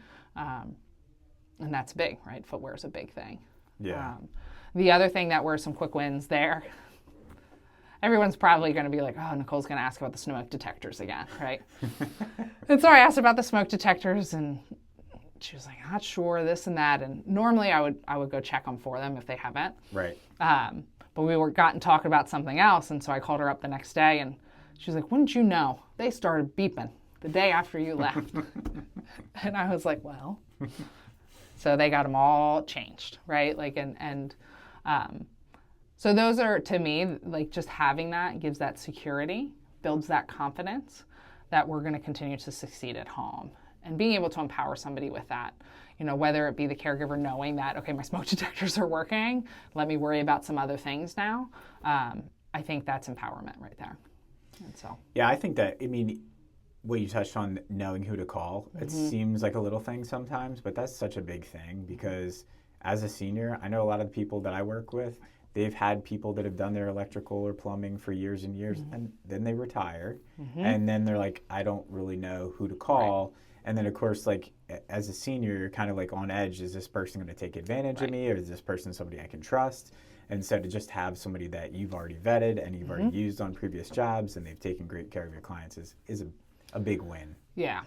S2: And that's big, right? Footwear is a big thing.
S1: Yeah.
S2: The other thing that were some quick wins there, everyone's probably going to be like, oh, Nicole's going to ask about the smoke detectors again, right? And so I asked about the smoke detectors, and she was like, not sure, this and that. And normally I would go check them for them if they haven't.
S1: Right.
S2: But we were gotten talking about something else, and so I called her up the next day, and she was like, wouldn't you know? They started beeping the day after you left. And I was like, well. So they got them all changed, right? Like, so those are, to me, like just having that gives that security, builds that confidence that we're going to continue to succeed at home. And being able to empower somebody with that, you know, whether it be the caregiver knowing that, okay, my smoke detectors are working, let me worry about some other things now. I think that's empowerment right there. And so.
S1: Yeah, I think that, I mean, what you touched on, knowing who to call, it seems like a little thing sometimes, but that's such a big thing because as a senior, I know a lot of the people that I work with, they've had people that have done their electrical or plumbing for years and years, and then they retire, and then they're like, I don't really know who to call. Right. And then, of course, like as a senior, you're kind of like on edge. Is this person going to take advantage of me, or is this person somebody I can trust? And so to just have somebody that you've already vetted and you've already used on previous jobs and they've taken great care of your clients is a big win.
S2: Yeah,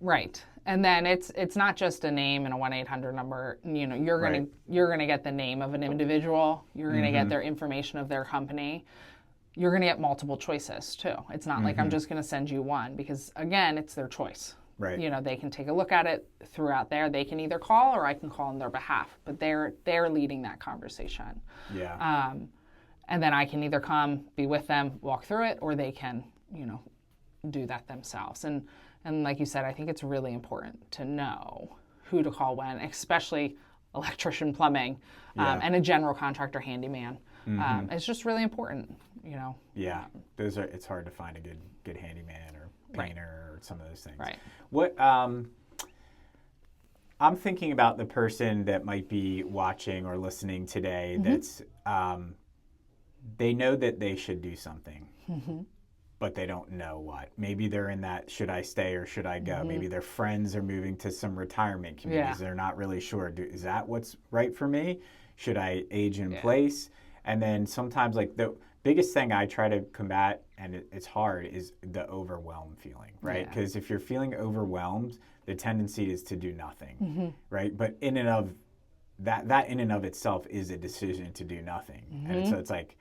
S2: right. And then it's not just a name and a 1-800 number. You know, you're gonna get the name of an individual. You're gonna get their information of their company. You're gonna get multiple choices too. It's not like I'm just gonna send you one because again, it's their choice.
S1: Right.
S2: You know, they can take a look at it throughout there. They can either call or I can call on their behalf, but they're leading that conversation.
S1: Yeah.
S2: And then I can either come, be with them, walk through it, or they can, you know, do that themselves. And like you said, I think it's really important to know who to call when, especially electrician, plumbing, and a general contractor, handyman. It's just really important, you know.
S1: Yeah, it's hard to find a good handyman or painter or some of those things.
S2: Right.
S1: What I'm thinking about the person that might be watching or listening today that's they know that they should do something, but they don't know what. Maybe they're in that should I stay or should I go? Maybe their friends are moving to some retirement communities. They're not really sure. Is that what's right for me? Should I age in place? And then sometimes like the biggest thing I try to combat, and it's hard, is the overwhelmed feeling, right? Because if you're feeling overwhelmed, the tendency is to do nothing, right? But in and of that in and of itself is a decision to do nothing. And so it's like,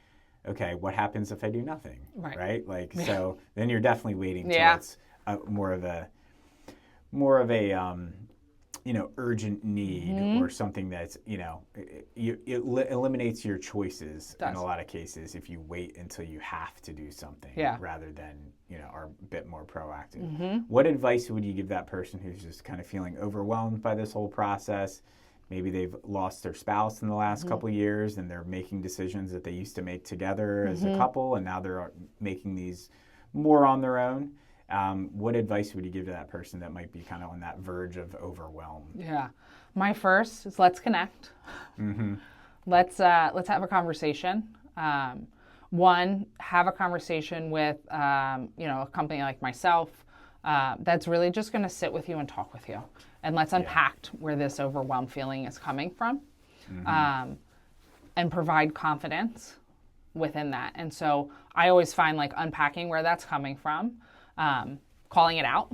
S1: okay, what happens if I do nothing, right? Like, so then you're definitely waiting till it's more of a you know, urgent need or something that's, you know, it eliminates your choices in a lot of cases if you wait until you have to do something rather than, you know, are a bit more proactive. What advice would you give that person who's just kind of feeling overwhelmed by this whole process? Maybe they've lost their spouse in the last couple of years and they're making decisions that they used to make together as a couple, and now they're making these more on their own. What advice would you give to that person that might be kind of on that verge of overwhelm? Yeah,
S2: my first is let's connect. Let's have a conversation. One, have a conversation with you know, a company like myself that's really just going to sit with you and talk with you, and let's unpack where this overwhelmed feeling is coming from, and provide confidence within that. And so I always find like unpacking where that's coming from. Calling it out,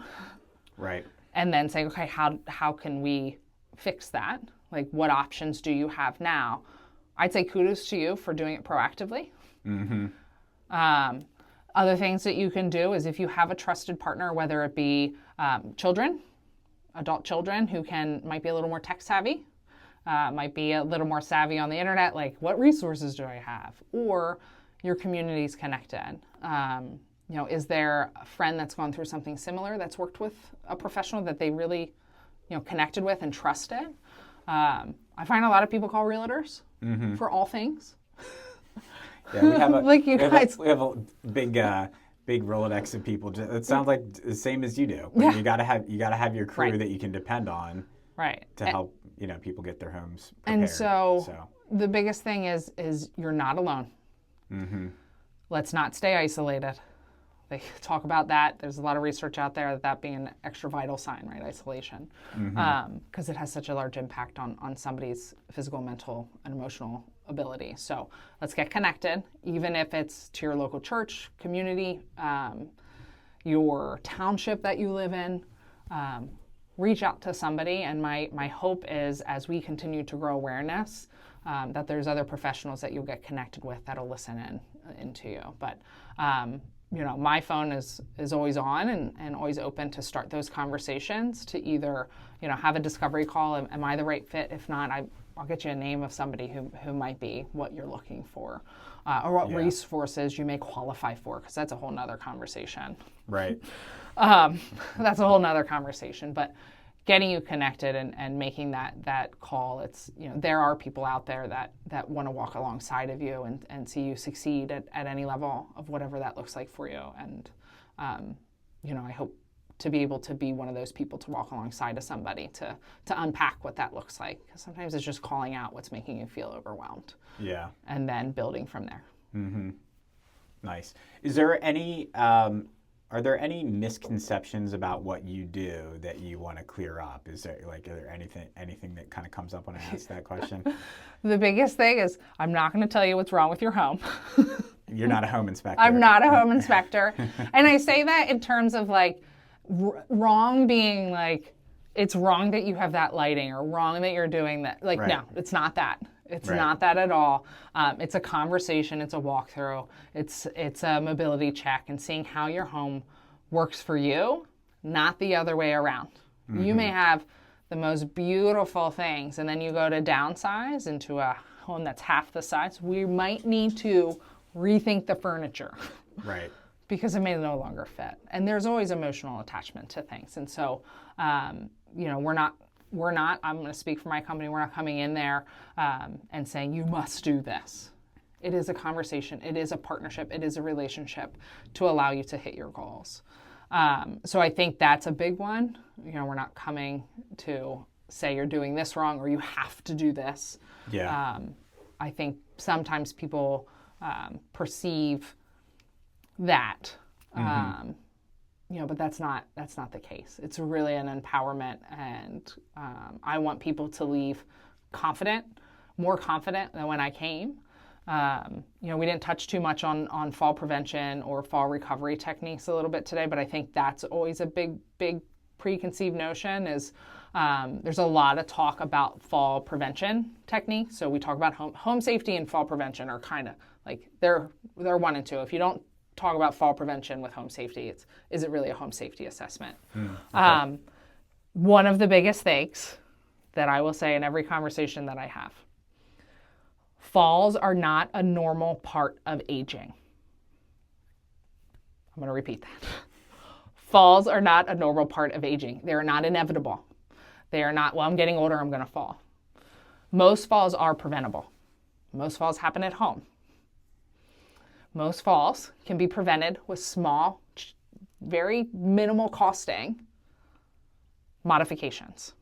S1: right,
S2: and then saying, okay, how can we fix that? Like, what options do you have now? I'd say kudos to you for doing it proactively. Other things that you can do is if you have a trusted partner, whether it be children, adult children who might be a little more tech savvy, might be a little more savvy on the internet, like what resources do I have? Or your community's connected. You know, is there a friend that's gone through something similar that's worked with a professional that they really, you know, connected with and trusted? I find a lot of people call realtors for all things.
S1: Yeah, we have a,
S2: like you guys.
S1: We have a big Rolodex of people. It sounds like the same as you do. But you gotta have your crew that you can depend on, to help, you know, people get their homes prepared.
S2: And so the biggest thing is you're not alone. Let's not stay isolated. They talk about that. There's a lot of research out there that being an extra vital sign, right? Isolation, because it has such a large impact on somebody's physical, mental, and emotional ability. So let's get connected, even if it's to your local church, community, your township that you live in. Reach out to somebody, and my hope is, as we continue to grow awareness, that there's other professionals that you'll get connected with that'll listen into you. But my phone is always on and always open to start those conversations, to either have a discovery call. Am I the right fit? If not, I'll get you a name of somebody who might be what you're looking for, or what resources you may qualify for, because that's a whole nother conversation.
S1: Right.
S2: That's a whole nother conversation. But getting you connected and making that call, it's there are people out there that want to walk alongside of you and see you succeed at any level of whatever that looks like for you. And I hope to be able to be one of those people to walk alongside of somebody to unpack what that looks like. Because sometimes it's just calling out what's making you feel overwhelmed.
S1: Yeah. And
S2: then building from there.
S1: Mm-hmm. Nice. Are there any misconceptions about what you do that you want to clear up? Are there anything that kind of comes up when I ask that question?
S2: The biggest thing is, I'm not going to tell you what's wrong with your home.
S1: You're not a home inspector.
S2: I'm not a home inspector. And I say that in terms of wrong being it's wrong that you have that lighting, or wrong that you're doing that.
S1: Right.
S2: No, it's not that. It's not that at all. It's a conversation. It's a walkthrough. It's a mobility check and seeing how your home works for you, not the other way around. Mm-hmm. You may have the most beautiful things, and then you go to downsize into a home that's half the size. We might need to rethink the furniture.
S1: Right.
S2: Because it may no longer fit. And there's always emotional attachment to things. And so, we're not, I'm going to speak for my company, we're not coming in there and saying, you must do this. It is a conversation. It is a partnership. It is a relationship to allow you to hit your goals. So I think that's a big one. We're not coming to say you're doing this wrong or you have to do this.
S1: Yeah.
S2: I think sometimes people perceive that. But that's not the case. It's really an empowerment, and I want people to leave more confident than when I came. We didn't touch too much on fall prevention or fall recovery techniques a little bit today, but I think that's always a big preconceived notion is there's a lot of talk about fall prevention techniques. So we talk about home safety and fall prevention are kind of they're one and two. If you don't talk about fall prevention with home safety, is it really a home safety assessment? Okay. One of the biggest things that I will say in every conversation that I have, falls are not a normal part of aging. I'm going to repeat that. Falls are not a normal part of aging. They are not inevitable. They are not, I'm getting older, I'm going to fall. Most falls are preventable. Most falls happen at home. Most falls can be prevented with small, very minimal costing modifications.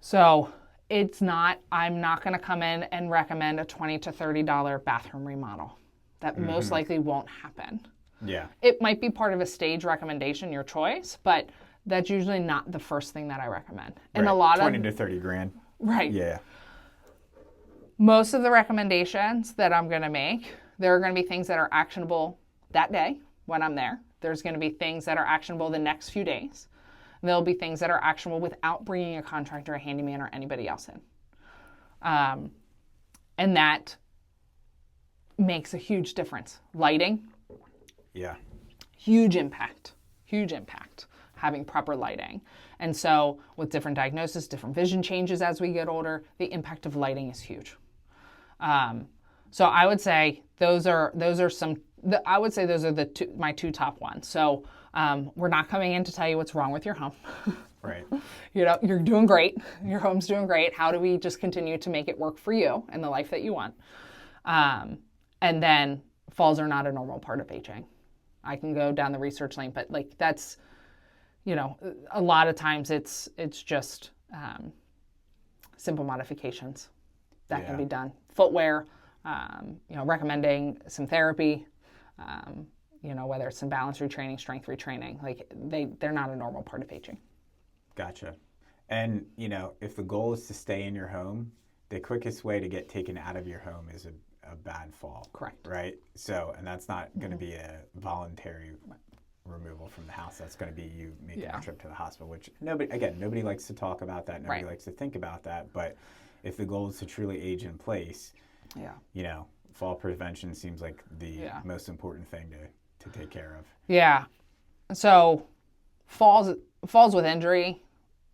S2: So I'm not going to come in and recommend a $20 to $30 bathroom remodel. That most likely won't happen.
S1: Yeah.
S2: It might be part of a stage recommendation, your choice, but that's usually not the first thing that I recommend. And
S1: right.
S2: a lot
S1: 20 to 30 grand.
S2: Right.
S1: Yeah.
S2: Most of the recommendations that I'm going to make, there are going to be things that are actionable that day when I'm there. There's going to be things that are actionable the next few days. There'll be things that are actionable without bringing a contractor, a handyman, or anybody else in. And that makes a huge difference. Lighting.
S1: Yeah.
S2: Huge impact. Having proper lighting. And so with different diagnosis, different vision changes as we get older, the impact of lighting is huge. So I would say those are my two top ones. So we're not coming in to tell you what's wrong with your home.
S1: Right.
S2: You're doing great. Your home's doing great. How do we just continue to make it work for you and the life that you want? And then falls are not a normal part of aging. I can go down the research lane, but that's, a lot of times it's just simple modifications that can be done. Footwear, recommending some therapy, Whether it's some balance retraining, strength retraining, like they're not a normal part of aging.
S1: Gotcha. And, if the goal is to stay in your home, the quickest way to get taken out of your home is a bad fall.
S2: Correct.
S1: Right? So, and that's not going to be a voluntary removal from the house. That's going to be you making a trip to the hospital, which nobody likes to talk about that. Nobody likes to think about that. But if the goal is to truly age in place, fall prevention seems like the most important thing to take care of.
S2: Yeah. So falls with injury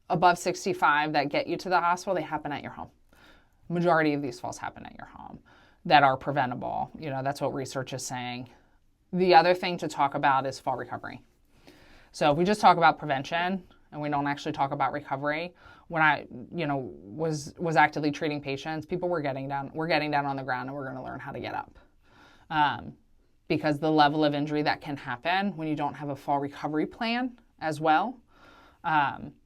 S2: above 65 that get you to the hospital, they happen at your home. Majority of these falls happen at your home that are preventable. That's what research is saying. The other thing to talk about is fall recovery. So if we just talk about prevention and we don't actually talk about recovery, when I, was actively treating patients, people we're getting down on the ground and we're going to learn how to get up. Because the level of injury that can happen when you don't have a fall recovery plan as well,